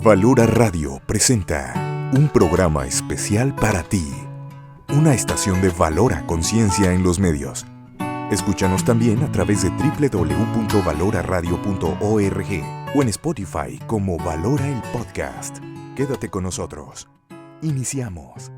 Valora Radio presenta un programa especial para ti, una estación de Valora Conciencia en los medios. Escúchanos también a través de www.valoraradio.org o en Spotify como Valora el Podcast. Quédate con nosotros. Iniciamos.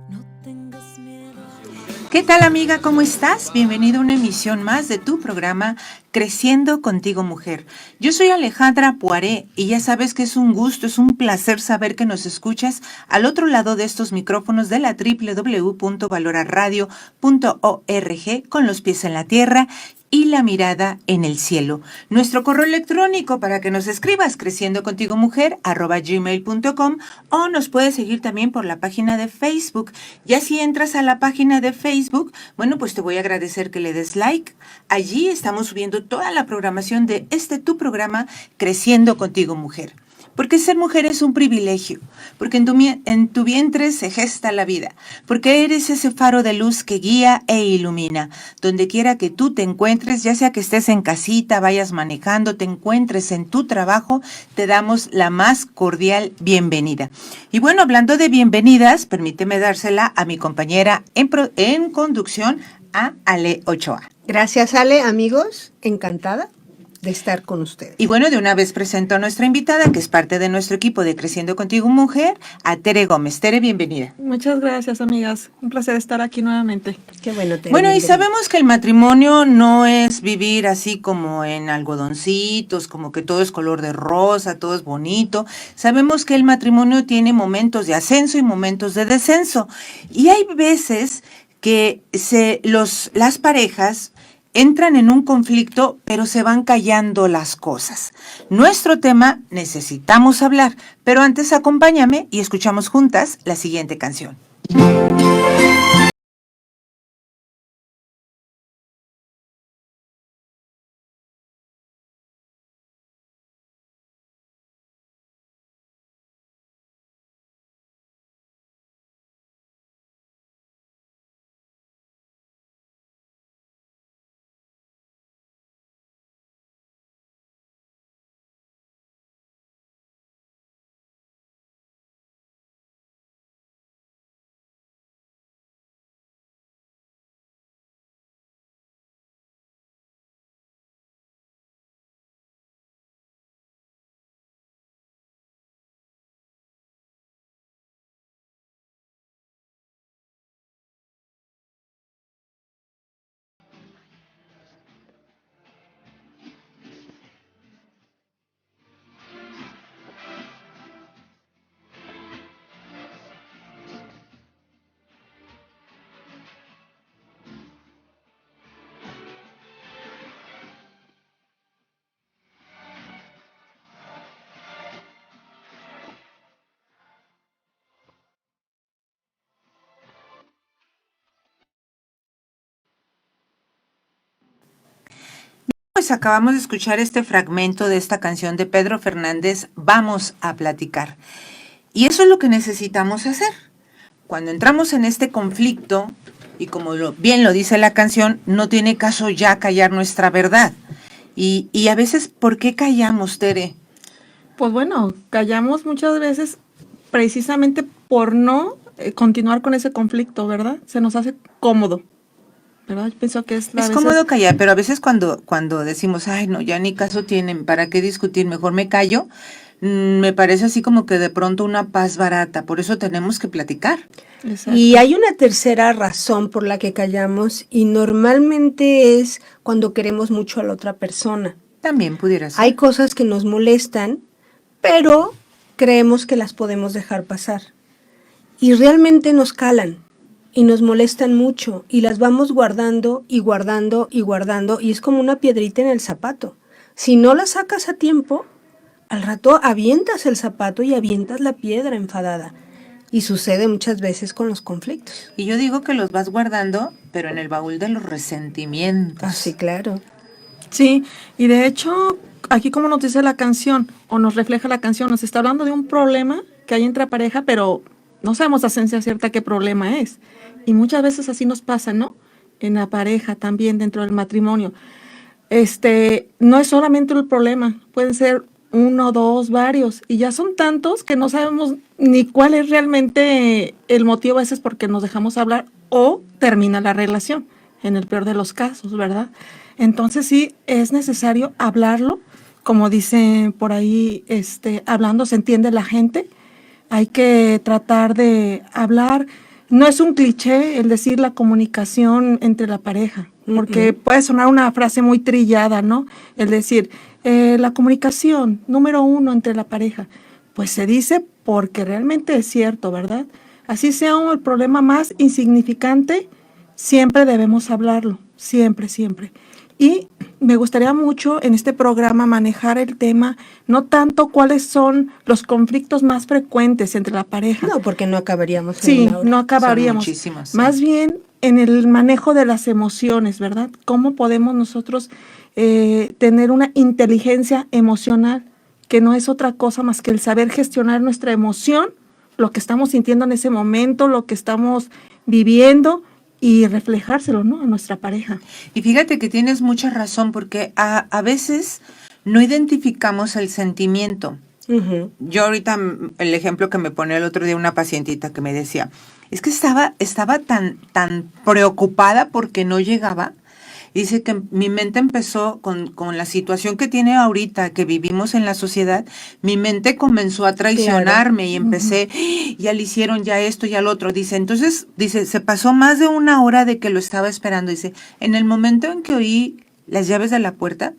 ¿Qué tal, amiga? ¿Cómo estás? Bienvenido a una emisión más de tu programa Creciendo Contigo Mujer. Yo soy Alejandra Poiré y ya sabes que es un gusto, es un placer saber que nos escuchas al otro lado de estos micrófonos de la www.valoraradio.org con los pies en la tierra y la mirada en el cielo. Nuestro correo electrónico para que nos escribas creciendocontigomujer@gmail.com o nos puedes seguir también por la página de Facebook. Ya si entras a la página de Facebook, bueno, pues te voy a agradecer que le des like. Allí estamos subiendo toda la programación de tu programa Creciendo Contigo Mujer. Porque ser mujer es un privilegio, porque en tu vientre se gesta la vida, porque eres ese faro de luz que guía e ilumina. Donde quiera que tú te encuentres, ya sea que estés en casita, vayas manejando, te encuentres en tu trabajo, te damos la más cordial bienvenida. Y bueno, hablando de bienvenidas, permíteme dársela a mi compañera en conducción, a Ale Ochoa. Gracias, Ale, amigos, encantada de estar con ustedes. Y bueno, de una vez presento a nuestra invitada, que es parte de nuestro equipo de Creciendo Contigo Mujer, a Tere Gómez. Tere, bienvenida. Muchas gracias, amigas. Un placer estar aquí nuevamente. Qué bueno, Tere. Bueno, y sabemos que el matrimonio no es vivir así como en algodoncitos, como que todo es color de rosa, todo es bonito. Sabemos que el matrimonio tiene momentos de ascenso y momentos de descenso. Y hay veces que las parejas entran en un conflicto, pero se van callando las cosas. Nuestro tema, necesitamos hablar, pero antes acompáñame y escuchamos juntas la siguiente canción. Pues acabamos de escuchar este fragmento de esta canción de Pedro Fernández, Vamos a platicar. Y eso es lo que necesitamos hacer. Cuando entramos en este conflicto, y como bien lo dice la canción, no tiene caso ya callar nuestra verdad. Y a veces, ¿por qué callamos, Tere? Pues bueno, callamos muchas veces precisamente por no continuar con ese conflicto, ¿verdad? Se nos hace cómodo, ¿verdad? Yo pienso que es cómodo callar, pero a veces cuando decimos, ay, no, ya ni caso tienen, ¿para qué discutir? Mejor me callo. Me parece así como que de pronto una paz barata, por eso tenemos que platicar. Exacto. Y hay una tercera razón por la que callamos y normalmente es cuando queremos mucho a la otra persona. También pudiera ser. Hay cosas que nos molestan, pero creemos que las podemos dejar pasar. Y realmente nos calan y nos molestan mucho y las vamos guardando y guardando y guardando y es como una piedrita en el zapato. Si no la sacas a tiempo, al rato avientas el zapato y avientas la piedra enfadada. Y sucede muchas veces con los conflictos. Y yo digo que los vas guardando, pero en el baúl de los resentimientos. Ah, sí, claro. Sí, y de hecho, aquí como nos dice la canción, o nos refleja la canción, nos está hablando de un problema que hay entre pareja, pero no sabemos a ciencia cierta qué problema es. Y muchas veces así nos pasa, ¿no? En la pareja también, dentro del matrimonio. No es solamente el problema, pueden ser uno, dos, varios, y ya son tantos que no sabemos ni cuál es realmente el motivo, a veces porque nos dejamos hablar o termina la relación, en el peor de los casos, ¿verdad? Entonces sí, es necesario hablarlo, como dice por ahí, hablando se entiende la gente, hay que tratar de hablar. No es un cliché el decir la comunicación entre la pareja, porque puede sonar una frase muy trillada, ¿no? El decir, la comunicación número uno entre la pareja. Pues se dice porque realmente es cierto, ¿verdad? Así sea el problema más insignificante, siempre debemos hablarlo, siempre, siempre. Y me gustaría mucho en este programa manejar el tema, no tanto cuáles son los conflictos más frecuentes entre la pareja. No, porque no acabaríamos en Sí, una hora. no acabaríamos. Son muchísimos, sí. Más bien en el manejo de las emociones, ¿verdad? ¿Cómo podemos nosotros tener una inteligencia emocional que no es otra cosa más que el saber gestionar nuestra emoción, lo que estamos sintiendo en ese momento, lo que estamos viviendo y reflejárselo, ¿no?, a nuestra pareja. Y fíjate que tienes mucha razón, porque a veces no identificamos el sentimiento. Ujú. Yo ahorita, el ejemplo que me pone el otro día una pacientita que me decía, es que estaba tan preocupada porque no llegaba. Dice que mi mente empezó con la situación que tiene ahorita, que vivimos en la sociedad, mi mente comenzó a traicionarme y empecé, ya le hicieron ya esto, ya lo otro. Dice, entonces, se pasó más de una hora de que lo estaba esperando. Dice, en el momento en que oí las llaves de la puerta,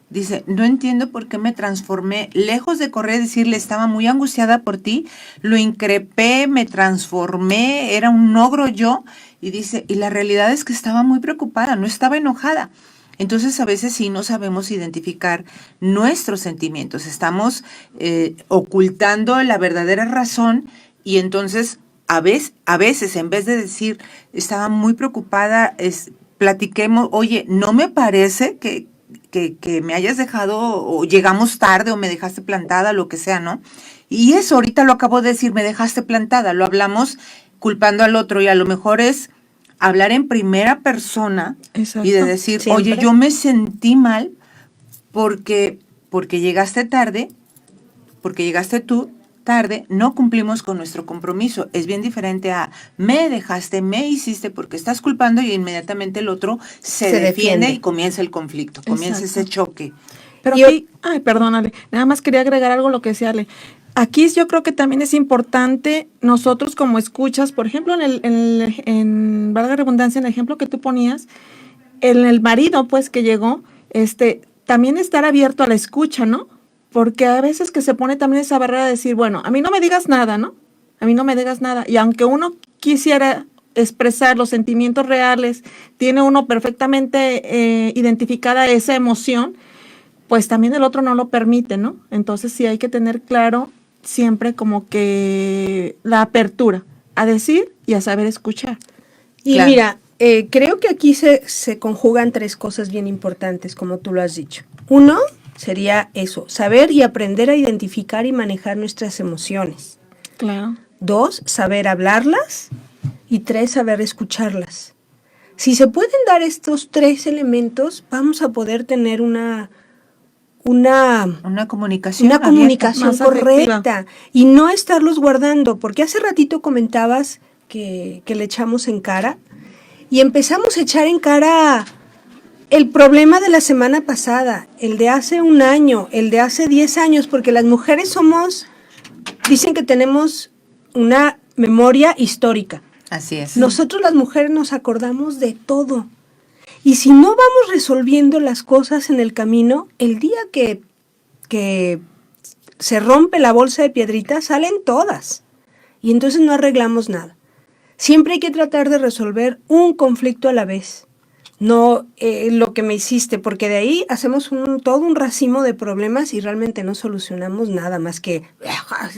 dice, no entiendo por qué me transformé, lejos de correr, decirle, estaba muy angustiada por ti, lo increpé, me transformé, era un ogro yo, y dice, y la realidad es que estaba muy preocupada, no estaba enojada. Entonces a veces sí no sabemos identificar nuestros sentimientos, estamos ocultando la verdadera razón, y entonces a veces en vez de decir, estaba muy preocupada, platiquemos, oye, no me parece que me hayas dejado, o llegamos tarde, o me dejaste plantada, lo que sea, ¿no? Y eso ahorita lo acabo de decir, me dejaste plantada, lo hablamos culpando al otro, y a lo mejor es hablar en primera persona. Exacto. Y de decir, Siempre. oye, yo me sentí mal porque llegaste tarde, porque llegaste tú tarde, no cumplimos con nuestro compromiso. Es bien diferente a me dejaste, me hiciste, porque estás culpando, y inmediatamente el otro se defiende y comienza el conflicto, comienza ese Exacto. choque. Pero Y aquí, perdónale, nada más quería agregar algo a lo que decía Ale. Aquí yo creo que también es importante nosotros como escuchas, por ejemplo, en valga la redundancia, en el ejemplo que tú ponías, en el marido, pues, que llegó, también estar abierto a la escucha, ¿no? Porque a veces que se pone también esa barrera de decir, bueno, a mí no me digas nada, ¿no? A mí no me digas nada. Y aunque uno quisiera expresar los sentimientos reales, tiene uno perfectamente identificada esa emoción, pues también el otro no lo permite, ¿no? Entonces sí hay que tener claro siempre como que la apertura a decir y a saber escuchar. Y Claro. mira, creo que aquí se conjugan tres cosas bien importantes, como tú lo has dicho. Uno sería eso, saber y aprender a identificar y manejar nuestras emociones. Claro. Dos, saber hablarlas. Y tres, saber escucharlas. Si se pueden dar estos tres elementos, vamos a poder tener una comunicación abierta. comunicación más afectiva. correcta y no estarlos guardando, porque hace ratito comentabas que le echamos en cara y empezamos a echar en cara el problema de la semana pasada, el de hace un año, el de hace 10 años, porque las mujeres dicen que tenemos una memoria histórica. Así es. Nosotros las mujeres nos acordamos de todo. Y si no vamos resolviendo las cosas en el camino, el día que se rompe la bolsa de piedritas, salen todas. Y entonces no arreglamos nada. Siempre hay que tratar de resolver un conflicto a la vez. No lo que me hiciste, porque de ahí hacemos todo un racimo de problemas y realmente no solucionamos nada más que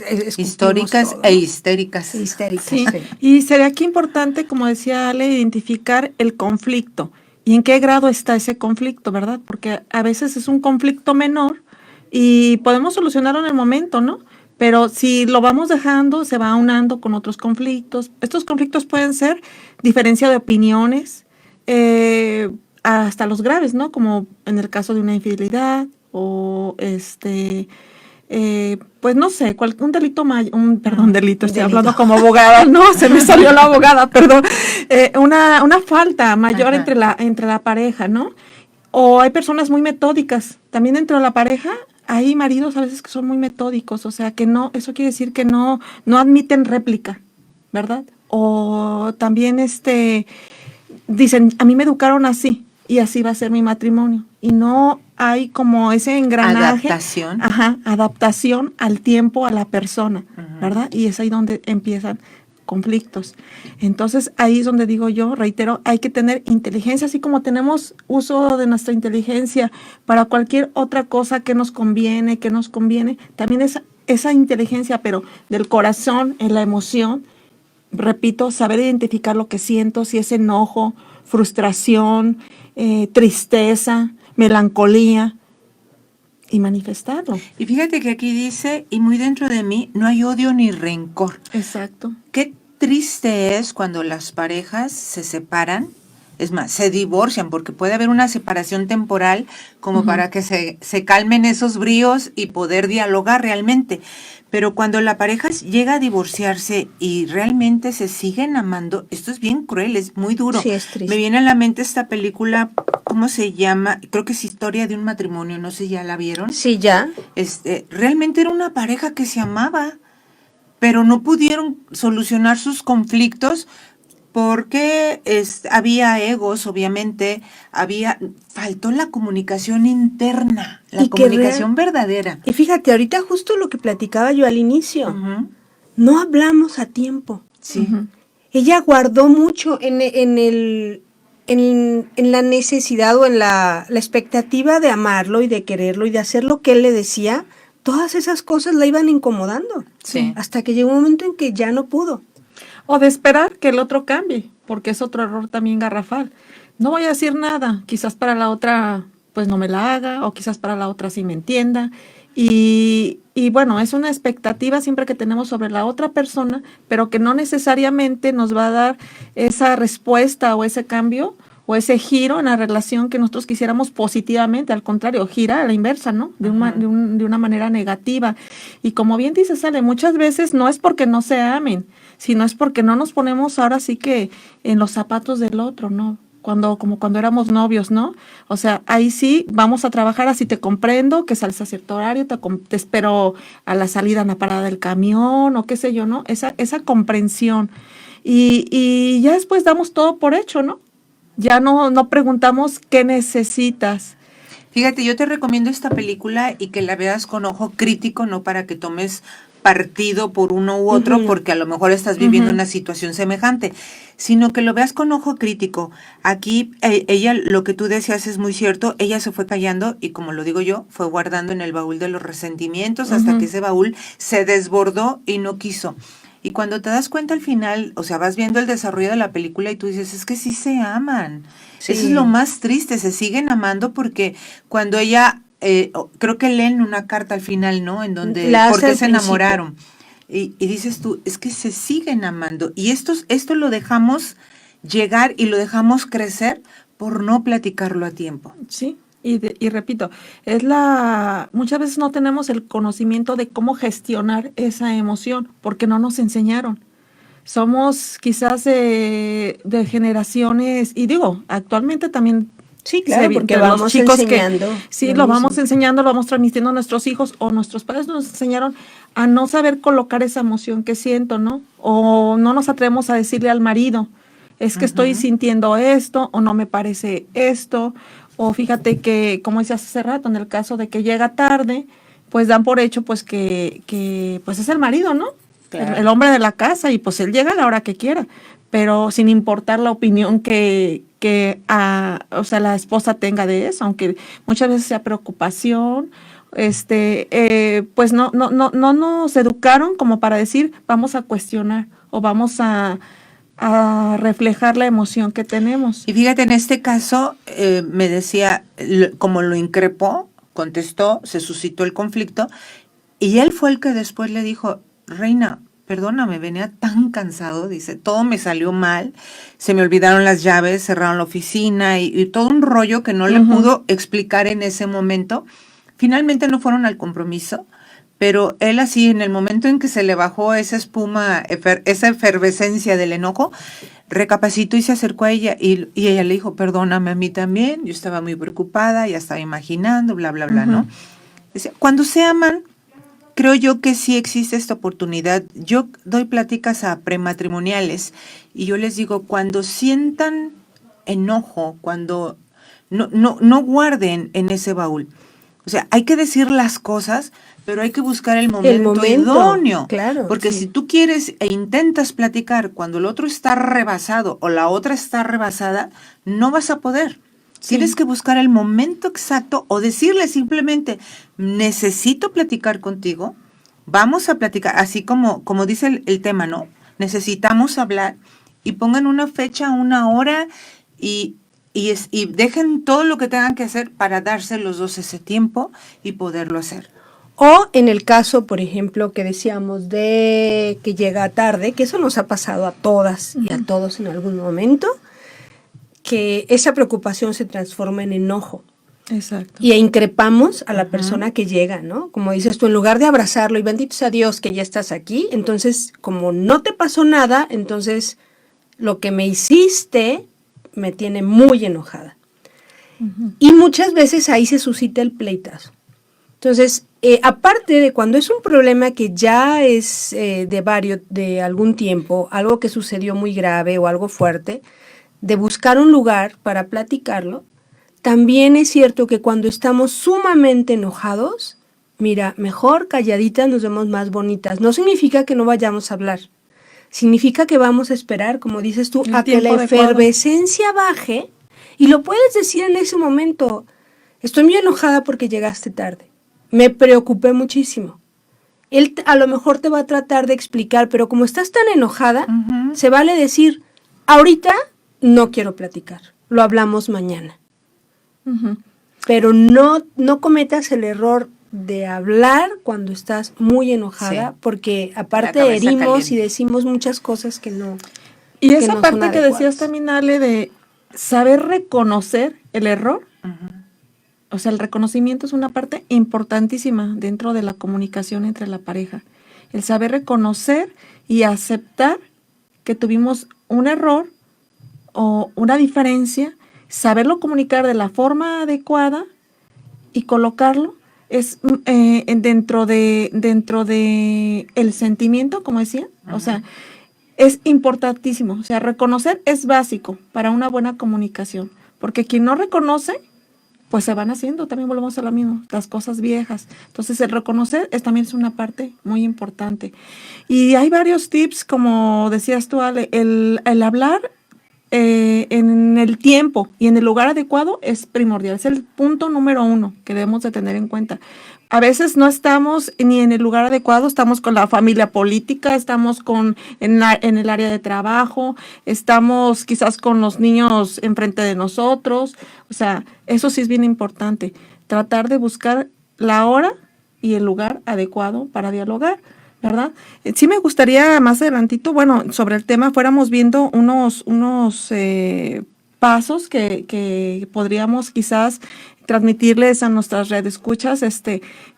escupimos Históricas todo. e histéricas. Histéricas, Sí, sí. y sería aquí importante, como decía Ale, identificar el conflicto y en qué grado está ese conflicto, ¿verdad? Porque a veces es un conflicto menor y podemos solucionarlo en el momento, ¿no? Pero si lo vamos dejando, se va aunando con otros conflictos. Estos conflictos pueden ser diferencia de opiniones, hasta los graves, ¿no? Como en el caso de una infidelidad o pues no sé, un delito perdón, delito, estoy hablando como abogada, no, se me salió la abogada, perdón, una falta mayor entre la pareja, ¿no? O hay personas muy metódicas, también dentro de la pareja hay maridos a veces que son muy metódicos, o sea que no, eso quiere decir que no admiten réplica, ¿verdad? O también dicen, a mí me educaron así y así va a ser mi matrimonio. Y no hay como ese engranaje. Adaptación. Adaptación al tiempo, a la persona, ¿verdad? Y es ahí donde empiezan conflictos. Entonces, ahí es donde digo yo, reitero, hay que tener inteligencia, así como tenemos uso de nuestra inteligencia para cualquier otra cosa que nos conviene, también esa inteligencia, pero del corazón, en la emoción, repito, saber identificar lo que siento, si es enojo, frustración, tristeza, melancolía, y manifestarlo. Y fíjate que aquí dice, y muy dentro de mí, no hay odio ni rencor. Exacto. Qué triste es cuando las parejas se separan, es más, se divorcian, porque puede haber una separación temporal como para que se calmen esos bríos y poder dialogar realmente. Pero cuando la pareja llega a divorciarse y realmente se siguen amando, esto es bien cruel, es muy duro. Sí, es triste. Me viene a la mente esta película, ¿cómo se llama? Creo que es Historia de un matrimonio, no sé si ya la vieron. Sí, ya. Realmente era una pareja que se amaba, pero no pudieron solucionar sus conflictos porque había egos, obviamente, faltó la comunicación interna, la comunicación verdadera. Y fíjate, ahorita justo lo que platicaba yo al inicio, no hablamos a tiempo. Sí. Ella guardó mucho en la necesidad o en la expectativa de amarlo y de quererlo y de hacer lo que él le decía. Todas esas cosas la iban incomodando. Sí. Hasta que llegó un momento en que ya no pudo. O de esperar que el otro cambie, porque es otro error también garrafal. No voy a decir nada, quizás para la otra pues no me la haga, o quizás para la otra sí me entienda. Y bueno, es una expectativa siempre que tenemos sobre la otra persona, pero que no necesariamente nos va a dar esa respuesta o ese cambio o ese giro en la relación que nosotros quisiéramos positivamente. Al contrario, gira a la inversa, ¿no? De una manera negativa. Y como bien dice Sale, muchas veces no es porque no se amen, sino es porque no nos ponemos ahora sí que en los zapatos del otro, ¿no? Como cuando éramos novios, ¿no? O sea, ahí sí vamos a trabajar, así te comprendo, que sales a cierto horario, te espero a la salida en la parada del camión, o qué sé yo, ¿no? Esa comprensión. Y ya después damos todo por hecho, ¿no? Ya no preguntamos qué necesitas. Fíjate, yo te recomiendo esta película y que la veas con ojo crítico, no para que tomes partido por uno u otro, porque a lo mejor estás viviendo una situación semejante, sino que lo veas con ojo crítico. Aquí ella, lo que tú decías es muy cierto, ella se fue callando y, como lo digo yo, fue guardando en el baúl de los resentimientos hasta que ese baúl se desbordó y no quiso. Y cuando te das cuenta al final, o sea, vas viendo el desarrollo de la película y tú dices, es que sí se aman. Sí. Eso es lo más triste, se siguen amando porque cuando ella, creo que leen una carta al final, ¿no? En donde, ¿por qué se enamoraron? Y dices tú, es que se siguen amando. Y esto lo dejamos llegar y lo dejamos crecer por no platicarlo a tiempo. Sí. Y repito, muchas veces no tenemos el conocimiento de cómo gestionar esa emoción, porque no nos enseñaron. Somos quizás de generaciones, y digo, actualmente también. Sí, claro, porque vamos enseñando. Lo vamos enseñando, lo vamos transmitiendo a nuestros hijos, o nuestros padres nos enseñaron a no saber colocar esa emoción que siento, ¿no? O no nos atrevemos a decirle al marido, es que estoy sintiendo esto, o no me parece esto. O fíjate que, como decías hace rato, en el caso de que llega tarde, pues dan por hecho pues que pues es el marido, ¿no? Claro. El hombre de la casa, y pues él llega a la hora que quiera, pero sin importar la opinión que la esposa tenga de eso, aunque muchas veces sea preocupación, pues no nos educaron como para decir, vamos a cuestionar o vamos a reflejar la emoción que tenemos. Y fíjate, en este caso, me decía, como lo increpó, contestó, se suscitó el conflicto, y él fue el que después le dijo, reina, perdóname, venía tan cansado, dice, todo me salió mal, se me olvidaron las llaves, cerraron la oficina, y todo un rollo que no le pudo explicar en ese momento. Finalmente no fueron al compromiso, pero él así, en el momento en que se le bajó esa espuma, esa efervescencia del enojo, recapacitó y se acercó a ella y ella le dijo, perdóname a mí también, yo estaba muy preocupada, ya estaba imaginando, bla, bla, bla, ¿no? Dice, cuando se aman, creo yo que sí existe esta oportunidad. Yo doy pláticas a prematrimoniales y yo les digo, cuando sientan enojo, cuando no guarden en ese baúl. O sea, hay que decir las cosas, pero hay que buscar el momento idóneo. Claro, porque si tú quieres e intentas platicar cuando el otro está rebasado o la otra está rebasada, no vas a poder. Tienes que buscar el momento exacto o decirle simplemente, necesito platicar contigo, vamos a platicar, así como dice el tema, ¿no? Necesitamos hablar y pongan una fecha, una hora y dejen todo lo que tengan que hacer para darse los dos ese tiempo y poderlo hacer. O en el caso, por ejemplo, que decíamos de que llega tarde, que eso nos ha pasado a todas y a todos en algún momento, que esa preocupación se transforma en enojo. Exacto. Y increpamos a la persona que llega, ¿no? Como dices tú, en lugar de abrazarlo y bendito sea Dios que ya estás aquí, entonces, como no te pasó nada, entonces lo que me hiciste me tiene muy enojada. Y muchas veces ahí se suscita el pleitazo. Entonces, aparte de cuando es un problema que ya es de algún tiempo, algo que sucedió muy grave o algo fuerte, de buscar un lugar para platicarlo, también es cierto que cuando estamos sumamente enojados, mira, mejor calladitas nos vemos más bonitas. No significa que no vayamos a hablar. Significa que vamos a esperar, como dices tú, a que la efervescencia baje y lo puedes decir en ese momento. Estoy muy enojada porque llegaste tarde. Me preocupé muchísimo. Él a lo mejor te va a tratar de explicar, pero como estás tan enojada, se vale decir, ahorita no quiero platicar, lo hablamos mañana. Pero no cometas el error de hablar cuando estás muy enojada, porque aparte herimos caliente y decimos muchas cosas que no. Y esa no parte que decías también, Ale, de saber reconocer el error. O sea, el reconocimiento es una parte importantísima dentro de la comunicación entre la pareja. El saber reconocer y aceptar que tuvimos un error o una diferencia, saberlo comunicar de la forma adecuada y colocarlo es dentro de el sentimiento, como decía. O sea, es importantísimo. O sea, reconocer es básico para una buena comunicación, porque quien no reconoce, pues se van haciendo, también volvemos a lo mismo, las cosas viejas. Entonces, el reconocer también es una parte muy importante. Y hay varios tips, como decías tú, Ale, el hablar en el tiempo y en el lugar adecuado es primordial. Es el punto número 1 que debemos de tener en cuenta. A veces no estamos ni en el lugar adecuado, estamos con la familia política, estamos en el área de trabajo, estamos quizás con los niños enfrente de nosotros. O sea, eso sí es bien importante. Tratar de buscar la hora y el lugar adecuado para dialogar, ¿verdad? Sí me gustaría más adelantito, bueno, sobre el tema fuéramos viendo unos pasos que podríamos quizás transmitirles a nuestras redescuchas,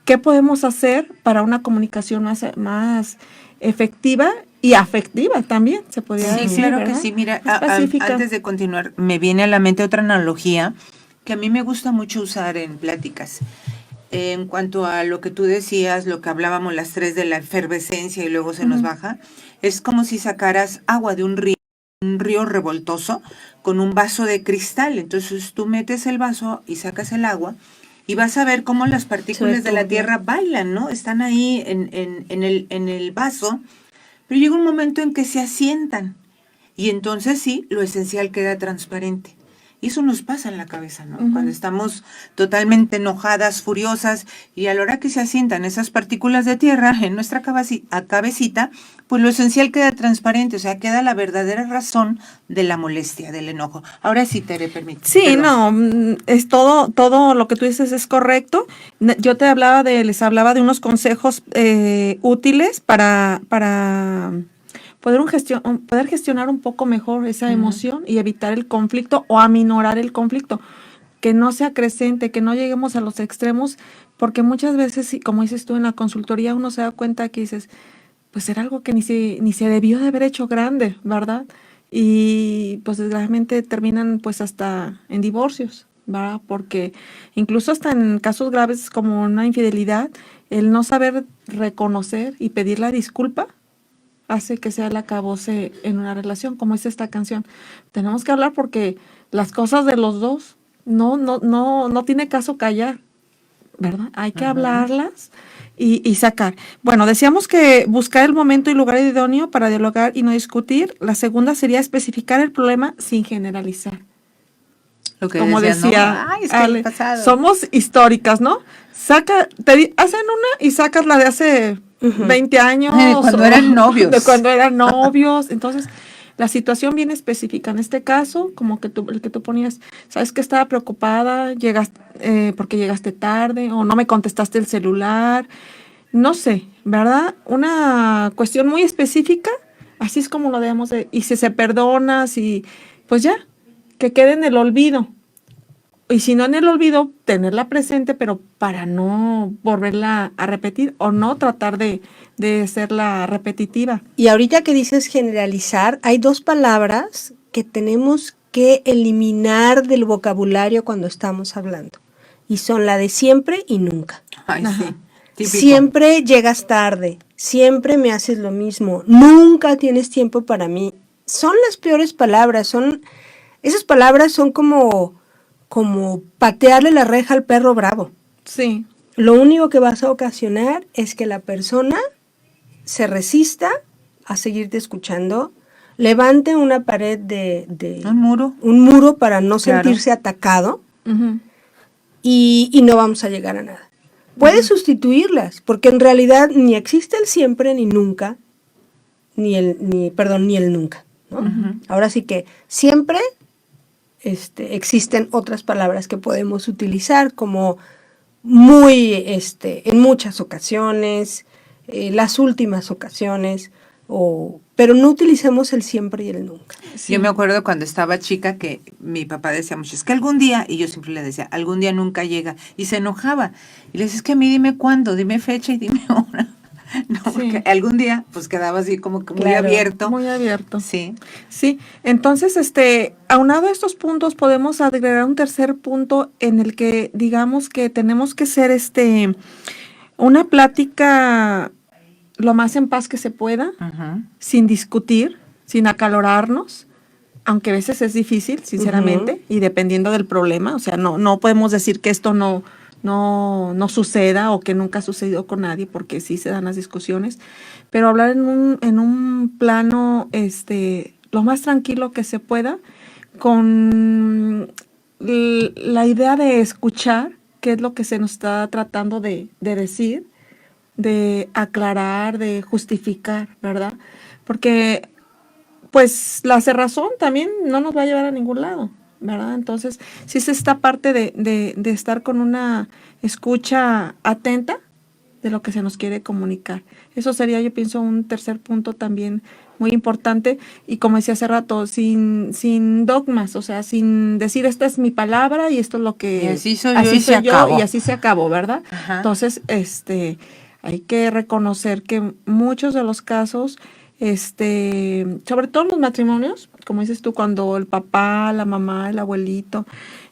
qué podemos hacer para una comunicación más efectiva y afectiva también, se podría decir. Sí, claro, ¿verdad? Que sí. Mira, antes de continuar, me viene a la mente otra analogía que a mí me gusta mucho usar en pláticas. En cuanto a lo que tú decías, lo que hablábamos las 3 de la efervescencia y luego se nos baja, es como si sacaras agua de un río revoltoso con un vaso de cristal. Entonces tú metes el vaso y sacas el agua y vas a ver cómo las partículas de la tierra bailan, ¿no? Están ahí en el vaso, pero llega un momento en que se asientan y entonces sí, lo esencial queda transparente. Y eso nos pasa en la cabeza, ¿no? Cuando estamos totalmente enojadas, furiosas, y a la hora que se asientan esas partículas de tierra en nuestra cabecita, pues lo esencial queda transparente, o sea, queda la verdadera razón de la molestia, del enojo. Ahora sí, Tere, permite. Sí, perdón. No, es todo lo que tú dices es correcto. Yo les hablaba de unos consejos útiles para poder gestionar un poco mejor esa emoción y evitar el conflicto o aminorar el conflicto, que no se acrecente, que no lleguemos a los extremos, porque muchas veces, sí, como dices tú, en la consultoría uno se da cuenta que dices, pues era algo que ni se debió de haber hecho grande, ¿verdad? Y pues desgraciadamente terminan pues hasta en divorcios, ¿verdad? Porque incluso hasta en casos graves como una infidelidad, el no saber reconocer y pedir la disculpa hace que sea el acabose en una relación, como es esta canción. Tenemos que hablar porque las cosas de los dos no tiene caso callar, ¿verdad? Hay que hablarlas y sacar. Bueno, decíamos que buscar el momento y lugar idóneo para dialogar y no discutir. La segunda sería especificar el problema sin generalizar. Lo que Como decías, ¿no? decía Ay, es que Ale, el pasado. somos históricas, ¿no? Hacen una y sacas la de hace 20 años. Cuando eran novios. De cuando eran novios. Entonces, la situación bien específica. En este caso, como que el que tú ponías, sabes que estaba preocupada, porque llegaste tarde o no me contestaste el celular. No sé, ¿verdad? Una cuestión muy específica, así es como lo debemos de, y si se perdona, pues ya, que quede en el olvido. Y si no en el olvido, tenerla presente, pero para no volverla a repetir o no tratar de serla repetitiva. Y ahorita que dices generalizar, hay dos palabras que tenemos que eliminar del vocabulario cuando estamos hablando. Y son la de siempre y nunca. Ay, Ajá. sí. Típico. Siempre llegas tarde, siempre me haces lo mismo, nunca tienes tiempo para mí. Son las peores palabras, esas palabras son como patearle la reja al perro bravo. Sí. Lo único que vas a ocasionar es que la persona se resista a seguirte escuchando, levante una pared Un muro. para no sentirse atacado Ujú. y no vamos a llegar a nada. Puedes sustituirlas, porque en realidad ni existe el siempre ni nunca, ni el nunca, ¿no? Ahora sí que siempre existen otras palabras que podemos utilizar como muy, en muchas ocasiones, las últimas ocasiones, pero no utilicemos el siempre y el nunca. Yo me acuerdo cuando estaba chica que mi papá decía mucho, es que algún día, y yo siempre le decía, algún día nunca llega, y se enojaba. Y le decía, es que a mí dime cuándo, dime fecha y dime hora. No, porque algún día, pues quedaba así como que muy abierto. Muy abierto. Sí. Sí, entonces, aunado a estos puntos, podemos agregar un tercer punto en el que digamos que tenemos que ser una plática lo más en paz que se pueda, sin discutir, sin acalorarnos, aunque a veces es difícil, sinceramente, y dependiendo del problema, o sea, no podemos decir que esto no suceda o que nunca ha sucedido con nadie, porque sí se dan las discusiones, pero hablar en un plano lo más tranquilo que se pueda, con la idea de escuchar qué es lo que se nos está tratando de decir, de aclarar, de justificar, ¿verdad? Porque pues la cerrazón también no nos va a llevar a ningún lado, ¿verdad? Entonces, sí es esta parte de estar con una escucha atenta de lo que se nos quiere comunicar. Eso sería, yo pienso, un tercer punto también muy importante, y como decía hace rato, sin dogmas, o sea, sin decir esta es mi palabra y esto es lo que... Y así soy yo y se acabó. Y así se acabó, ¿verdad? Ajá. Entonces, hay que reconocer que muchos de los casos, sobre todo en los matrimonios, como dices tú, cuando el papá, la mamá, el abuelito,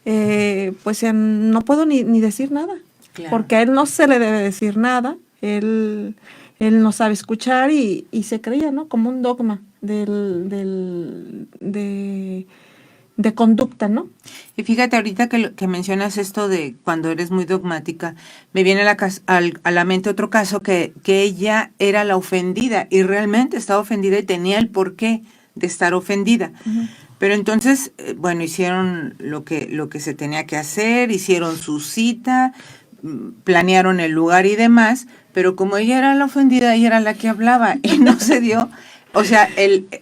pues no puedo ni decir nada, Claro. porque a él no se le debe decir nada, él no sabe escuchar y se creía, ¿no? Como un dogma de conducta, ¿no? Y fíjate, ahorita que mencionas esto de cuando eres muy dogmática, me viene a la mente otro caso que ella era la ofendida y realmente estaba ofendida y tenía el porqué de estar ofendida. Uh-huh. Pero entonces, bueno, hicieron lo que se tenía que hacer, hicieron su cita, planearon el lugar y demás, pero como ella era la ofendida, ella era la que hablaba y no se dio. O sea,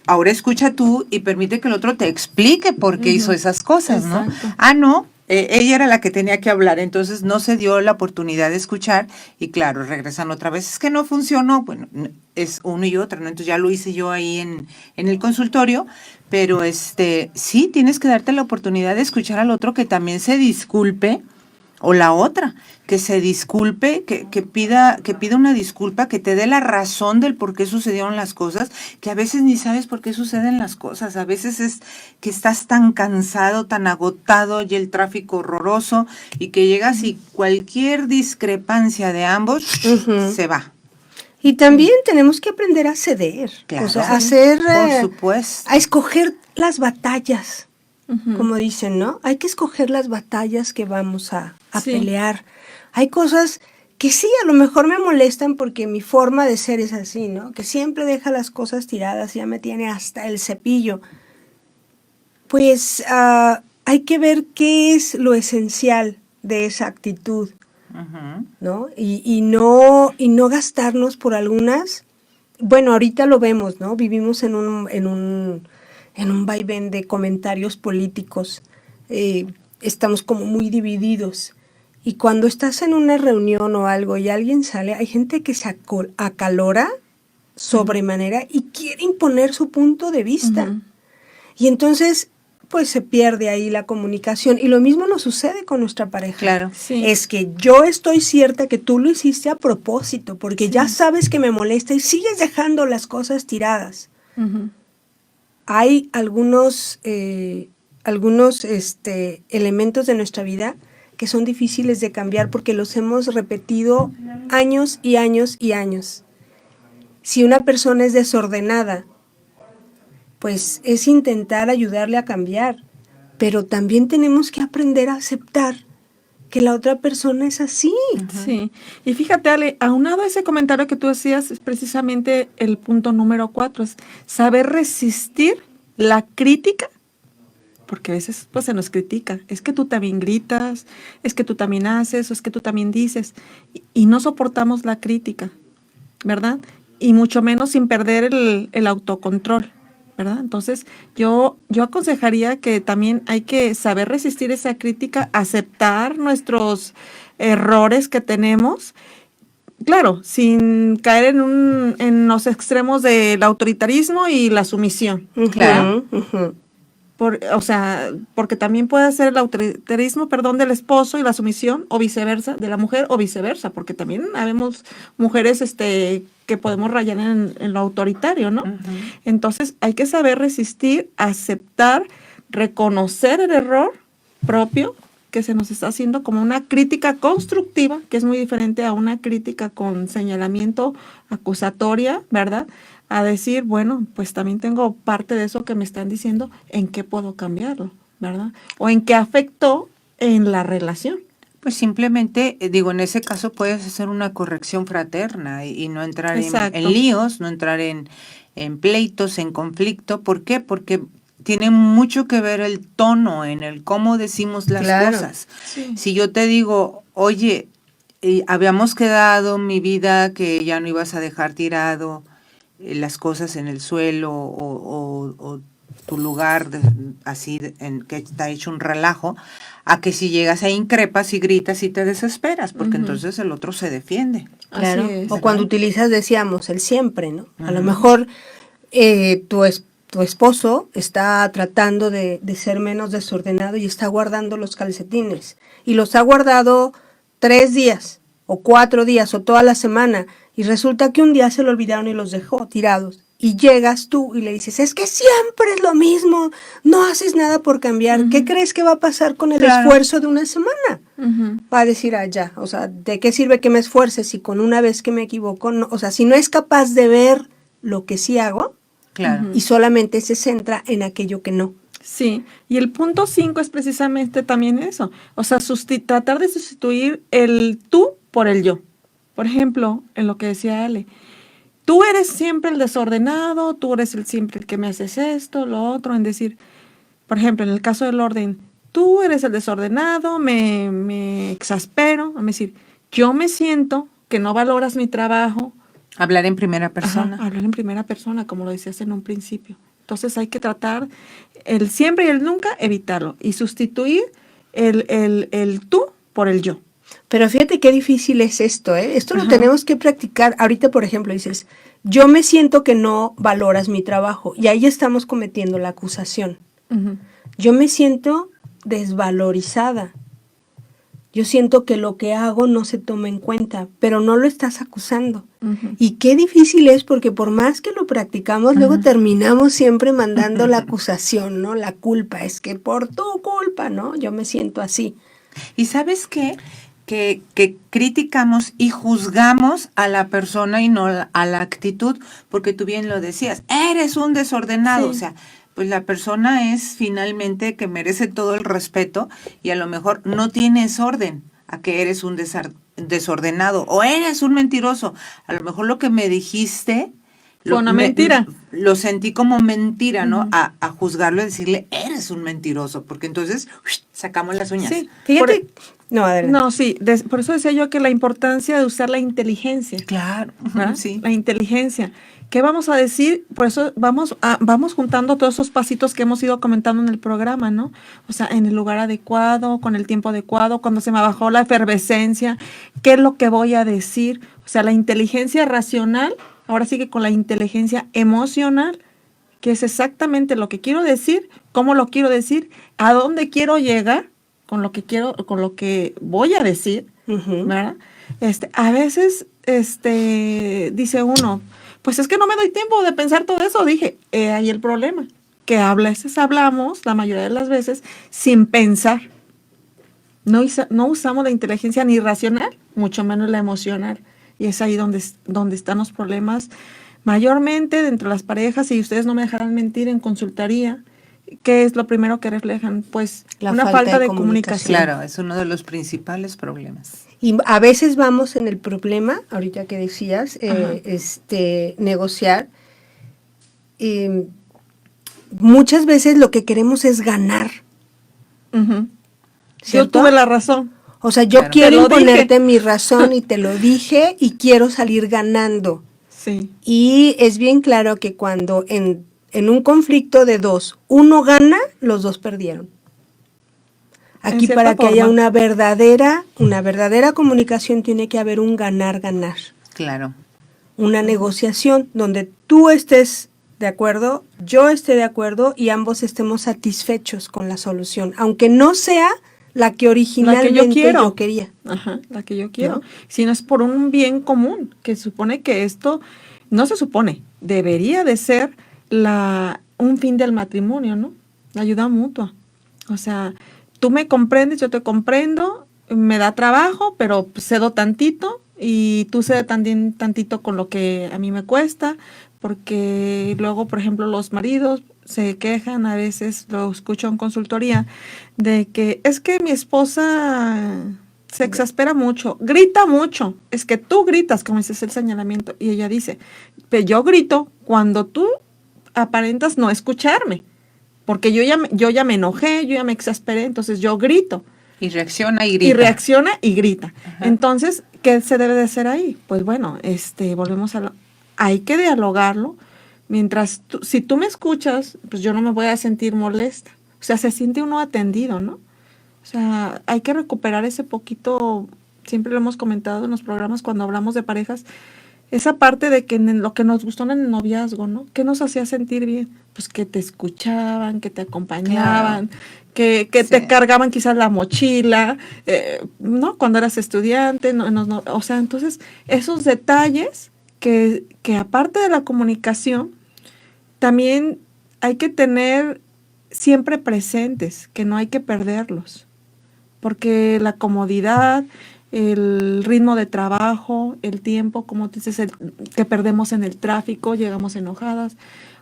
ahora escucha tú y permite que el otro te explique por qué hizo esas cosas, ¿no? Exacto. No, ella era la que tenía que hablar, entonces no se dio la oportunidad de escuchar y claro, regresan otra vez, es que no funcionó, bueno, es uno y otro, ¿no? Entonces ya lo hice yo ahí en el consultorio, pero sí, tienes que darte la oportunidad de escuchar al otro que también se disculpe O la otra, que se disculpe, que pida una disculpa, que te dé la razón del por qué sucedieron las cosas, que a veces ni sabes por qué suceden las cosas. A veces es que estás tan cansado, tan agotado y el tráfico horroroso y que llegas y cualquier discrepancia de ambos se va. Y también tenemos que aprender a ceder, Claro, o sea, por supuesto. a escoger las batallas. Como dicen, ¿no? Hay que escoger las batallas que vamos a Sí. pelear. Hay cosas que sí, a lo mejor me molestan porque mi forma de ser es así, ¿no? Que siempre deja las cosas tiradas, ya me tiene hasta el cepillo. Pues hay que ver qué es lo esencial de esa actitud, Ujú. ¿no? Y no gastarnos por algunas. Bueno, ahorita lo vemos, ¿no? Vivimos en un vaivén de comentarios políticos. Estamos como muy divididos. Y cuando estás en una reunión o algo y alguien sale, hay gente que se acalora sobremanera y quiere imponer su punto de vista. Ujú. Y entonces, pues se pierde ahí la comunicación. Y lo mismo nos sucede con nuestra pareja. Claro. Sí. Es que yo estoy cierta que tú lo hiciste a propósito, porque ya sabes que me molesta y sigues dejando las cosas tiradas. Ujú. Hay algunos elementos de nuestra vida que son difíciles de cambiar porque los hemos repetido años y años y años. Si una persona es desordenada, pues es intentar ayudarle a cambiar, pero también tenemos que aprender a aceptar que la otra persona es así. Sí, y fíjate, Ale, aunado a ese comentario que tú hacías, es precisamente el punto número 4, es saber resistir la crítica, porque a veces pues se nos critica, es que tú también gritas, es que tú también haces, o es que tú también dices, y no soportamos la crítica, ¿verdad? Y mucho menos sin perder el autocontrol, ¿verdad? Entonces, yo aconsejaría que también hay que saber resistir esa crítica, aceptar nuestros errores que tenemos, claro, sin caer en los extremos del autoritarismo y la sumisión. Claro. Ujú. O sea, porque también puede ser el autoritarismo, del esposo y la sumisión, o viceversa, de la mujer, o viceversa, porque también habemos mujeres que podemos rayar en lo autoritario, ¿no? Ujú. Entonces, hay que saber resistir, aceptar, reconocer el error propio que se nos está haciendo como una crítica constructiva, que es muy diferente a una crítica con señalamiento acusatoria, ¿verdad? A decir, bueno, pues también tengo parte de eso que me están diciendo, ¿en qué puedo cambiarlo? ¿Verdad? O en qué afectó en la relación. Pues simplemente, en ese caso puedes hacer una corrección fraterna y no entrar Exacto. en líos, no entrar en pleitos, en conflicto. ¿Por qué? Porque tiene mucho que ver el tono en el cómo decimos las Claro. cosas. Sí. Si yo te digo, oye, habíamos quedado, mi vida, que ya no ibas a dejar tirado las cosas en el suelo o tu lugar que está hecho un relajo, a que si llegas ahí increpas y gritas y te desesperas, porque Ujú. entonces el otro se defiende. Claro. Así es. O cuando utilizas, decíamos, el siempre, ¿no? A lo Ujú. mejor tu esposo está tratando de ser menos desordenado y está guardando los calcetines. Y los ha guardado 3 días, o 4 días, o toda la semana. Y resulta que un día se lo olvidaron y los dejó tirados. Y llegas tú y le dices, es que siempre es lo mismo, no haces nada por cambiar. ¿Qué crees que va a pasar con el Claro. esfuerzo de una semana? Ujú. Va a decir, ya, o sea, ¿de qué sirve que me esfuerce si con una vez que me equivoco, no? O sea, si no es capaz de ver lo que sí hago Claro. y solamente se centra en aquello que no. Sí, y el punto 5 es precisamente también eso, o sea, tratar de sustituir el tú por el yo. Por ejemplo, en lo que decía Ale, tú eres siempre el desordenado, tú eres siempre el que me haces esto, lo otro, en decir, por ejemplo, en el caso del orden, tú eres el desordenado, me exaspero, es decir, yo me siento que no valoras mi trabajo. Hablar en primera persona. Ajá, hablar en primera persona, como lo decías en un principio. Entonces hay que tratar el siempre y el nunca, evitarlo y sustituir el tú por el yo. Pero fíjate qué difícil es esto, ¿eh? Esto lo Ajá. tenemos que practicar. Ahorita, por ejemplo, dices, yo me siento que no valoras mi trabajo. Y ahí estamos cometiendo la acusación. Ujú. Yo me siento desvalorizada. Yo siento que lo que hago no se toma en cuenta, pero no lo estás acusando. Ujú. Y qué difícil es porque por más que lo practicamos, luego terminamos siempre mandando la acusación, ¿no? La culpa, es que por tu culpa, ¿no? Yo me siento así. ¿Y sabes qué? Que criticamos y juzgamos a la persona y no a la actitud, porque tú bien lo decías, eres un desordenado, Sí. o sea, pues la persona es finalmente que merece todo el respeto y a lo mejor no tienes orden a que eres un desordenado o eres un mentiroso. A lo mejor lo que me dijiste Fue una mentira. lo sentí como mentira, ¿no? Ujú. A juzgarlo y decirle, eres un mentiroso, porque entonces sacamos las uñas. Sí, Fíjate. No, adelante. no, sí, por eso decía yo que la importancia de usar la inteligencia. Claro, ¿Verdad? sí. La inteligencia. ¿Qué vamos a decir? Por eso vamos juntando todos esos pasitos que hemos ido comentando en el programa, ¿no? O sea, en el lugar adecuado, con el tiempo adecuado, cuando se me bajó la efervescencia, ¿qué es lo que voy a decir? O sea, la inteligencia racional, ahora sí que con la inteligencia emocional, que es exactamente lo que quiero decir, cómo lo quiero decir, a dónde quiero llegar con lo que quiero, con lo que voy a decir, Ujú. ¿verdad? A veces, dice uno, pues es que no me doy tiempo de pensar todo eso. Dije, ahí el problema, que a veces hablamos, la mayoría de las veces, sin pensar. No usamos la inteligencia ni racional, mucho menos la emocional. Y es ahí donde están los problemas, mayormente dentro de las parejas, y ustedes no me dejarán mentir, en consultoría. ¿Qué es lo primero que reflejan? Pues La una falta falta de de comunicación. comunicación. Claro, es uno de los principales problemas. Y a veces vamos en el problema, ahorita que decías, Ajá. negociar. Muchas veces lo que queremos es ganar, Ujú. Yo ¿cierto? tuve la razón. O sea, yo Claro. quiero Te lo imponerte dije. mi razón y te lo dije y quiero salir ganando. Sí. Y es bien claro que cuando en un conflicto de dos, uno gana, los dos perdieron. Aquí cierta para que haya forma. una verdadera comunicación tiene que haber un ganar-ganar. Claro. Una negociación donde tú estés de acuerdo, yo esté de acuerdo y ambos estemos satisfechos con la solución, aunque no sea la que originalmente yo quería. Ajá, la que yo quiero. ¿No? Si no es por un bien común, que supone que esto, no se supone, debería de ser un fin del matrimonio, ¿no? La ayuda mutua. O sea, tú me comprendes, yo te comprendo, me da trabajo, pero cedo tantito y tú cedes también tantito con lo que a mí me cuesta, porque luego, por ejemplo, los maridos se quejan, a veces lo escucho en consultoría, de que es que mi esposa se exaspera mucho, grita mucho, es que tú gritas, como ese es el señalamiento, y ella dice, pero yo grito cuando tú aparentas no escucharme, porque yo ya me enojé, yo ya me exasperé, entonces yo grito. Y reacciona y grita. Y reacciona y grita. Ajá. Entonces, ¿qué se debe de hacer ahí? Pues bueno, volvemos hay que dialogarlo. Mientras, si tú me escuchas, pues yo no me voy a sentir molesta. O sea, se siente uno atendido, ¿no? O sea, hay que recuperar ese poquito, siempre lo hemos comentado en los programas cuando hablamos de parejas, esa parte de que lo que nos gustó en el noviazgo, ¿no? ¿Qué nos hacía sentir bien? Pues que te escuchaban, que te acompañaban, que Sí. te cargaban quizás la mochila, ¿no? Cuando eras estudiante, o sea, entonces esos detalles que aparte de la comunicación, también hay que tener siempre presentes, que no hay que perderlos, porque la comodidad, el ritmo de trabajo, el tiempo, como tú dices, que perdemos en el tráfico, llegamos enojadas,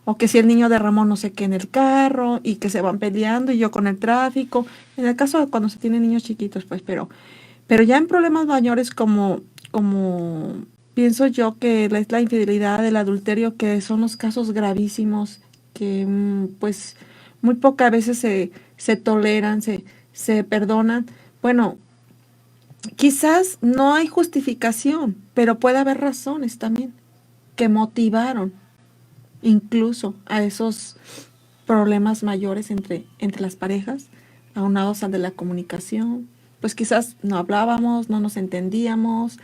o que si el niño derramó no sé qué en el carro y que se van peleando y yo con el tráfico, en el caso de cuando se tienen niños chiquitos, pues, pero ya en problemas mayores como pienso yo que es la infidelidad, el adulterio, que son los casos gravísimos que pues muy pocas veces se toleran, se perdonan. Bueno, quizás no hay justificación, pero puede haber razones también que motivaron incluso a esos problemas mayores entre las parejas, aunados al de la comunicación. Pues quizás no hablábamos, no nos entendíamos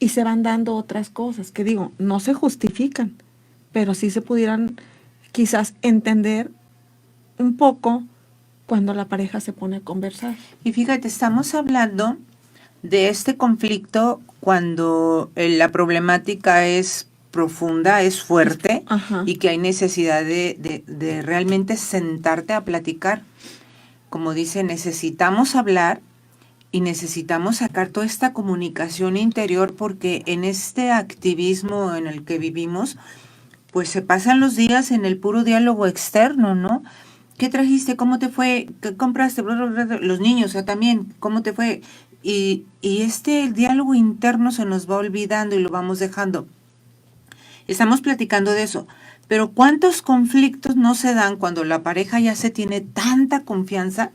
y se van dando otras cosas que digo, no se justifican, pero sí se pudieran quizás entender un poco cuando la pareja se pone a conversar. Y fíjate, estamos hablando de este conflicto cuando la problemática es profunda, es fuerte Ajá. y que hay necesidad de realmente sentarte a platicar. Como dice, necesitamos hablar y necesitamos sacar toda esta comunicación interior porque en este activismo en el que vivimos, pues se pasan los días en el puro diálogo externo, ¿no? ¿Qué trajiste? ¿Cómo te fue? ¿Qué compraste? Los niños, o sea, también, ¿cómo te fue? Y este diálogo interno se nos va olvidando y lo vamos dejando. Estamos platicando de eso, pero ¿cuántos conflictos no se dan cuando la pareja ya se tiene tanta confianza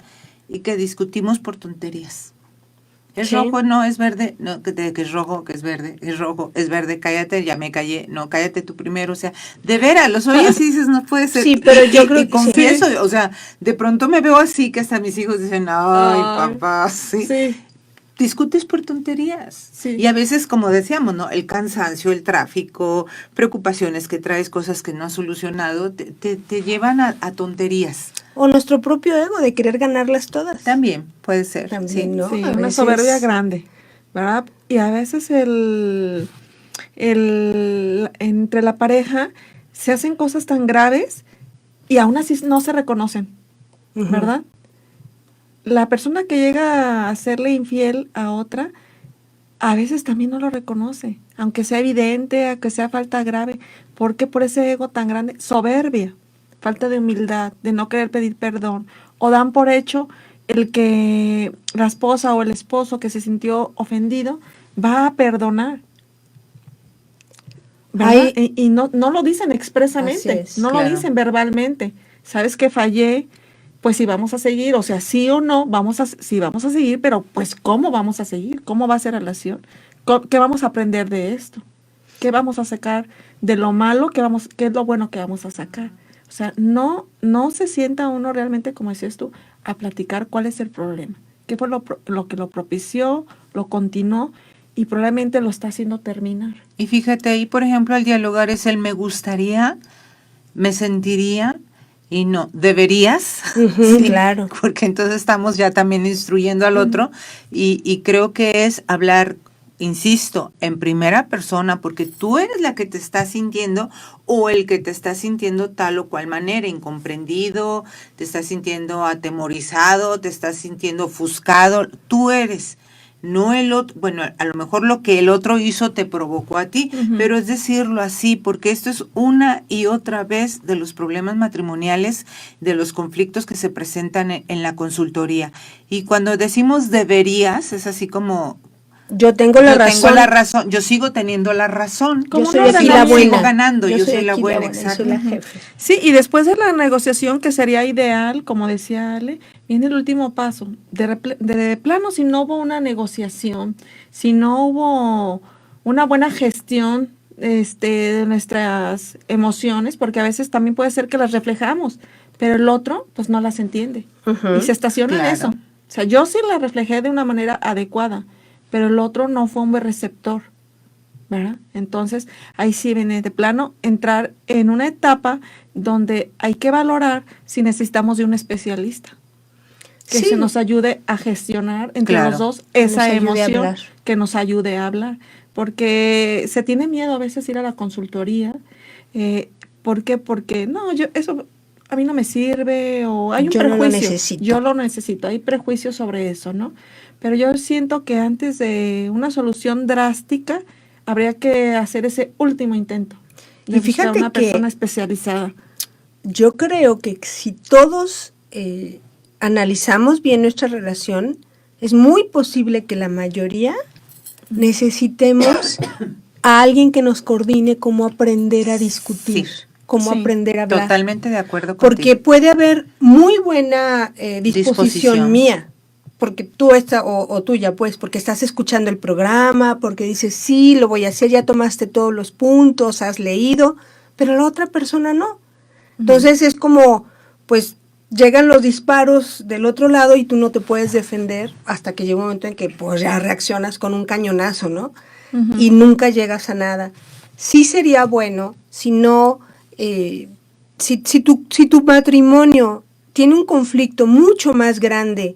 y que discutimos por tonterías? Es Sí. rojo, no, es verde, no, que es rojo, que es verde, es rojo, es verde, cállate, ya me callé, no, cállate tú primero, o sea, de veras, los oyes y dices, no puede ser. Sí, pero yo creo y que confieso, o sea, de pronto me veo así que hasta mis hijos dicen, ay, Ay, papá, sí. Sí, Discutes por tonterías. Sí. Y a veces, como decíamos, ¿no? El cansancio, el tráfico, preocupaciones que traes, cosas que no has solucionado, te llevan a tonterías. O nuestro propio ego de querer ganarlas todas. También puede ser. También, sí. ¿no? sí, A una veces- soberbia grande, ¿verdad? Y a veces entre la pareja se hacen cosas tan graves y aún así no se reconocen, Ujú. ¿verdad? La persona que llega a serle infiel a otra, a veces también no lo reconoce, aunque sea evidente, aunque sea falta grave. ¿Por qué por ese ego tan grande? Soberbia, falta de humildad, de no querer pedir perdón, o dan por hecho el que la esposa o el esposo que se sintió ofendido va a perdonar. ¿Verdad? Y no lo dicen expresamente, Así es, no claro. lo dicen verbalmente. ¿Sabes que fallé? Pues si vamos a seguir, o sea, sí o no, sí vamos a seguir, pero pues ¿cómo vamos a seguir? ¿Cómo va a ser la relación? ¿Qué vamos a aprender de esto? ¿Qué vamos a sacar de lo malo? ¿Qué es lo bueno que vamos a sacar? O sea, no se sienta uno realmente, como decías tú, a platicar cuál es el problema. ¿Qué fue lo que lo propició, lo continuó y probablemente lo está haciendo terminar? Y fíjate ahí, por ejemplo, el dialogar es el me gustaría, me sentiría y no, deberías. Ujú, claro. Porque entonces estamos ya también instruyendo al otro y creo que es hablar, insisto, en primera persona, porque tú eres la que te está sintiendo o el que te está sintiendo tal o cual manera, incomprendido, te estás sintiendo atemorizado, te estás sintiendo ofuscado, tú eres. No el otro, bueno, a lo mejor lo que el otro hizo te provocó a ti, pero es decirlo así, porque esto es una y otra vez de los problemas matrimoniales, de los conflictos que se presentan en la consultoría. Y cuando decimos deberías, es así como, Yo tengo la yo razón. tengo la razón, yo sigo teniendo la razón. Yo ¿Cómo soy no? aquí Yo la sigo buena. ganando, yo soy la aquí buena, y exacto. soy la jefe. Sí, y después de la negociación, que sería ideal, como decía Ale, viene el último paso. De plano, si no hubo una negociación, si no hubo una buena gestión de nuestras emociones, porque a veces también puede ser que las reflejamos, pero el otro pues no las entiende. Ujú. Y se estaciona Claro. en eso. O sea, yo sí la reflejé de una manera adecuada, pero el otro no fue un buen receptor, ¿verdad? Entonces, ahí sí viene de plano entrar en una etapa donde hay que valorar si necesitamos de un especialista que Sí. se nos ayude a gestionar entre Claro. los dos Que nos esa ayude a emoción, hablar. que nos ayude a hablar, porque se tiene miedo a veces ir a la consultoría. ¿Por qué? Porque no, eso a mí no me sirve, o hay un Yo no lo prejuicio. necesito. Yo lo necesito, hay prejuicios sobre eso, ¿no? Pero yo siento que antes de una solución drástica habría que hacer ese último intento de Y fíjate buscar una que- persona especializada. Yo creo que si todos analizamos bien nuestra relación, es muy posible que la mayoría necesitemos a alguien que nos coordine cómo aprender a discutir, Sí. cómo Sí, aprender a hablar. Totalmente de acuerdo Porque contigo. puede haber muy buena disposición Disposición. mía, porque tú o tuya, pues, porque estás escuchando el programa, porque dices, sí, lo voy a hacer, ya tomaste todos los puntos, has leído, pero la otra persona no. Entonces es como, pues, llegan los disparos del otro lado y tú no te puedes defender hasta que llega un momento en que, pues, ya reaccionas con un cañonazo, ¿no? Ujú. Y nunca llegas a nada. Sí sería bueno, si no, si tu matrimonio tiene un conflicto mucho más grande,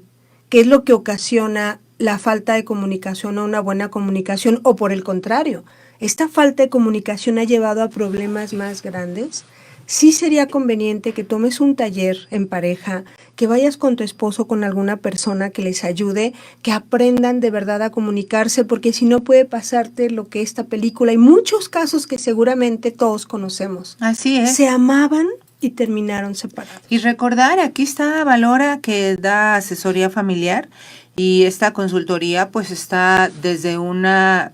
que es lo que ocasiona la falta de comunicación o una buena comunicación, o por el contrario, esta falta de comunicación ha llevado a problemas más grandes, sí sería conveniente que tomes un taller en pareja, que vayas con tu esposo, con alguna persona que les ayude, que aprendan de verdad a comunicarse, porque si no puede pasarte lo que esta película, y muchos casos que seguramente todos conocemos. Así es. Se amaban y terminaron separados. Y recordar, aquí está Valora, que da asesoría familiar, y esta consultoría pues está desde una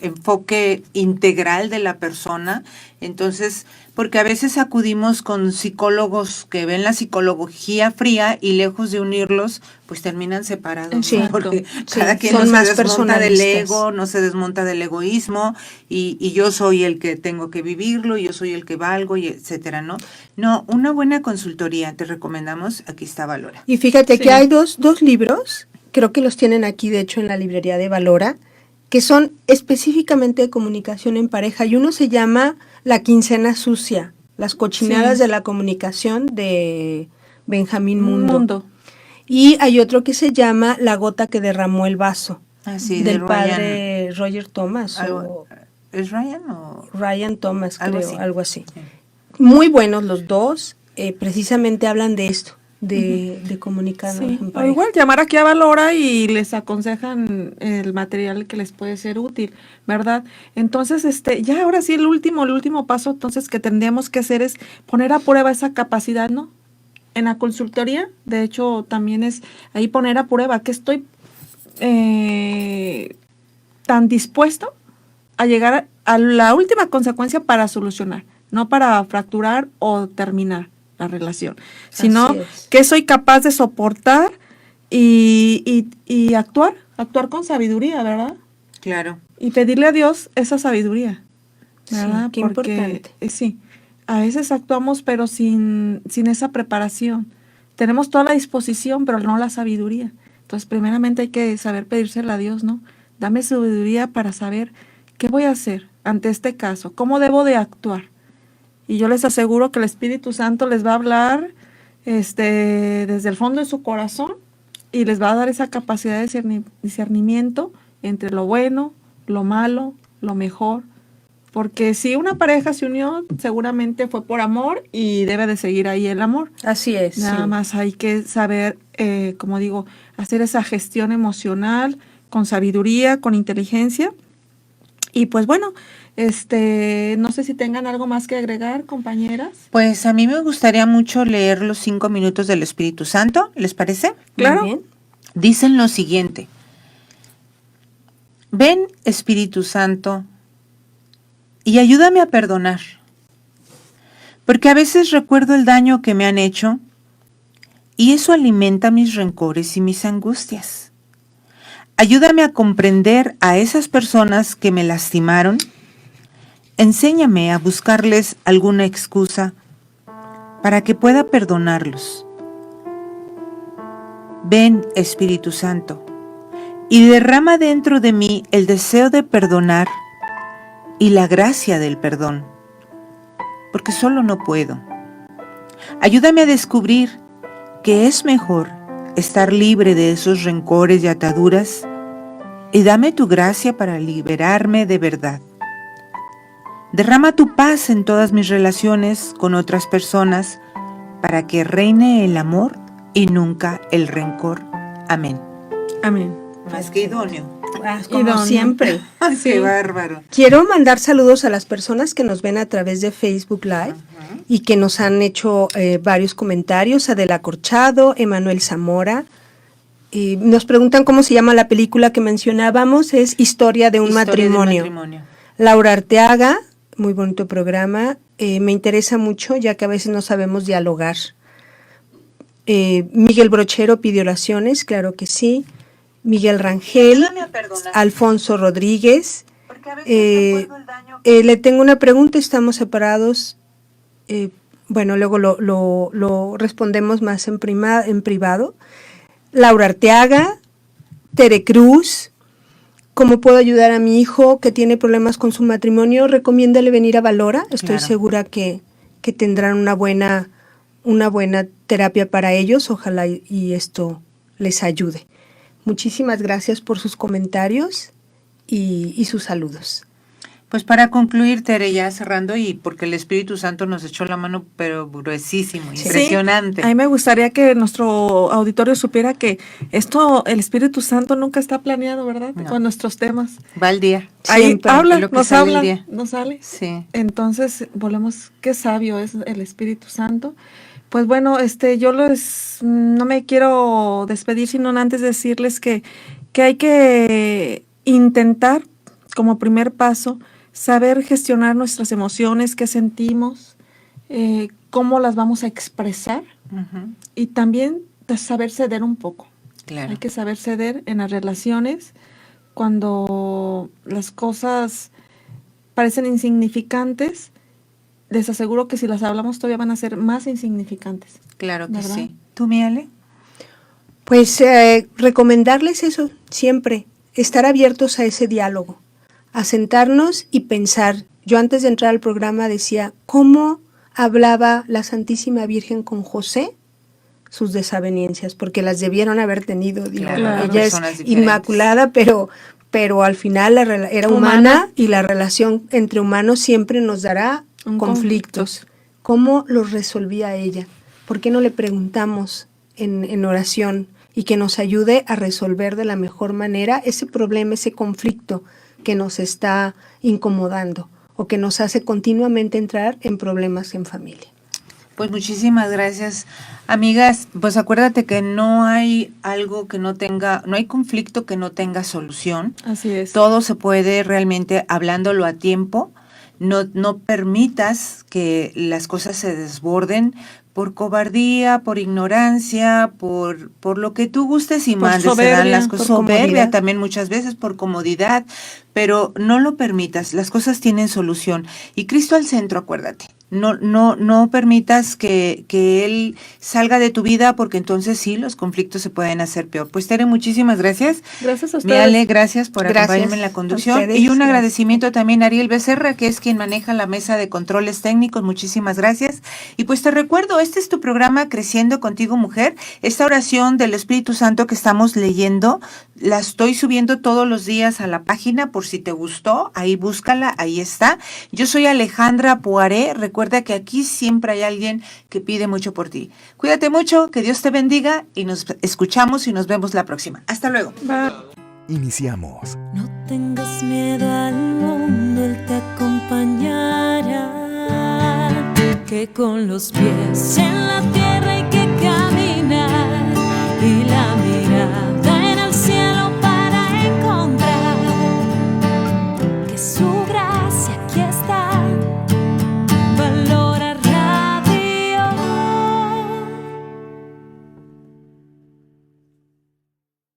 enfoque integral de la persona. Entonces, porque a veces acudimos con psicólogos que ven la psicología fría y lejos de unirlos, pues terminan separados, Sí, ¿no? Porque sí, cada quien son no más se desmonta del personalistas. ego, no se desmonta del egoísmo, y yo soy el que tengo que vivirlo, yo soy el que valgo, y etcétera, ¿no? No, una buena consultoría, te recomendamos, aquí está Valora. Y fíjate que Sí. hay dos libros, creo que los tienen aquí de hecho en la librería de Valora, que son específicamente de comunicación en pareja, y uno se llama La quincena sucia, las cochinadas Sí. de la comunicación, de Benjamín Mundo. Mundo. Y hay otro que se llama La gota que derramó el vaso, Así, del de padre Roger Thomas, algo, ¿es Ryan o...? Ryan Thomas, Algo creo, así. algo así. Sí. Muy buenos los dos, precisamente hablan de esto, de comunicarnos Sí, en o pareja. igual llamar aquí a Valora y les aconsejan el material que les puede ser útil, ¿verdad? Entonces, ya ahora sí el último paso entonces que tendríamos que hacer es poner a prueba esa capacidad, ¿no? En la consultoría, de hecho, también es ahí poner a prueba que estoy tan dispuesto a llegar a la última consecuencia para solucionar, no para fracturar o terminar la relación, sino Así es. que soy capaz de soportar y actuar con sabiduría, ¿verdad? Claro. Y pedirle a Dios esa sabiduría, Sí, ¿verdad? qué Porque, importante. sí, a veces actuamos pero sin esa preparación. Tenemos toda la disposición, pero no la sabiduría. Entonces, primeramente hay que saber pedírsela a Dios, ¿no? Dame sabiduría para saber qué voy a hacer ante este caso, cómo debo de actuar. Y yo les aseguro que el Espíritu Santo les va a hablar desde el fondo de su corazón y les va a dar esa capacidad de discernimiento entre lo bueno, lo malo, lo mejor. Porque si una pareja se unió, seguramente fue por amor y debe de seguir ahí el amor. Así es. Nada sí. más hay que saber, como digo, hacer esa gestión emocional con sabiduría, con inteligencia. Y pues bueno, no sé si tengan algo más que agregar, compañeras. Pues a mí me gustaría mucho leer los 5 minutos del Espíritu Santo, ¿les parece? Claro. Muy bien. Dicen lo siguiente: ven, Espíritu Santo, y ayúdame a perdonar, porque a veces recuerdo el daño que me han hecho y eso alimenta mis rencores y mis angustias. Ayúdame a comprender a esas personas que me lastimaron. Enséñame a buscarles alguna excusa para que pueda perdonarlos. Ven, Espíritu Santo, y derrama dentro de mí el deseo de perdonar y la gracia del perdón, porque solo no puedo. Ayúdame a descubrir que es mejor estar libre de esos rencores y ataduras, y dame tu gracia para liberarme de verdad. Derrama tu paz en todas mis relaciones con otras personas para que reine el amor y nunca el rencor. Amén. Amén. Más que idóneo. Como Idóneo. siempre. Qué bárbaro. Quiero mandar saludos a las personas que nos ven a través de Facebook Live y que nos han hecho varios comentarios. Adela Corchado, Emanuel Zamora. Nos preguntan cómo se llama la película que mencionábamos. Es Historia de un matrimonio. Laura Arteaga, muy bonito programa. Me interesa mucho ya que a veces no sabemos dialogar. Miguel Brochero pide oraciones, claro que sí. Miguel Rangel, Alfonso Rodríguez. Le tengo una pregunta, ¿estamos separados? Bueno, luego lo respondemos más en privado. Laura Arteaga, Tere Cruz, ¿cómo puedo ayudar a mi hijo que tiene problemas con su matrimonio? Recomiéndale venir a Valora, estoy segura que tendrán una buena terapia para ellos, ojalá y esto les ayude. Muchísimas gracias por sus comentarios y sus saludos. Pues para concluir, Tere, ya cerrando, y porque el Espíritu Santo nos echó la mano, pero gruesísimo, impresionante. Sí, a mí me gustaría que nuestro auditorio supiera que esto, el Espíritu Santo nunca está planeado, ¿verdad? No. Con nuestros temas. Va al día. Ahí Siempre. habla, Lo que nos sale el habla, día. nos sale. Sí. Entonces, volvemos, qué sabio es el Espíritu Santo. Pues bueno, yo no me quiero despedir, sino antes decirles que hay que intentar, como primer paso, saber gestionar nuestras emociones, qué sentimos, cómo las vamos a expresar, Ujú. y también de saber ceder un poco. Claro. Hay que saber ceder en las relaciones cuando las cosas parecen insignificantes. Les aseguro que si las hablamos todavía van a ser más insignificantes. Claro que ¿Verdad? sí. ¿Tú, mi Ale? Pues recomendarles eso siempre, estar abiertos a ese diálogo, a sentarnos y pensar. Yo antes de entrar al programa decía, ¿cómo hablaba la Santísima Virgen con José? Sus desavenencias, porque las debieron haber tenido. Digo, Claro, ella es personas diferentes. inmaculada, pero al final era humana, y la relación entre humanos siempre nos dará Un conflictos. ¿Cómo los resolvía ella? ¿Por qué no le preguntamos en oración y que nos ayude a resolver de la mejor manera ese problema, ese conflicto que nos está incomodando o que nos hace continuamente entrar en problemas en familia? Pues muchísimas gracias, amigas. Pues acuérdate que no hay algo que no tenga, no hay conflicto que no tenga solución. Así es. Todo se puede realmente hablándolo a tiempo. No permitas que las cosas se desborden por cobardía, por ignorancia, por lo que tú gustes y Por mandes. Se dan soberbia, las por cosas, soberbia comodidad. también muchas veces, por comodidad, pero no lo permitas. Las cosas tienen solución. Y Cristo al centro, acuérdate. No permitas que Él salga de tu vida, porque entonces sí, los conflictos se pueden hacer peor. Pues Tere, muchísimas gracias. Gracias a Mi ustedes. Ale, gracias por Gracias acompañarme en la a conducción. ustedes, Y un gracias. agradecimiento también a Ariel Becerra, que es quien maneja la mesa de controles técnicos. Muchísimas gracias. Y pues te recuerdo, este es tu programa Creciendo Contigo Mujer. Esta oración del Espíritu Santo que estamos leyendo, la estoy subiendo todos los días a la página, por si te gustó, ahí búscala, ahí está. Yo soy Alejandra Poiré. Recuerda que aquí siempre hay alguien que pide mucho por ti. Cuídate mucho, que Dios te bendiga, y nos escuchamos y nos vemos la próxima. Hasta luego. Bye. Iniciamos. No tengas miedo al mundo, Él te acompañará, que con los pies en la tierra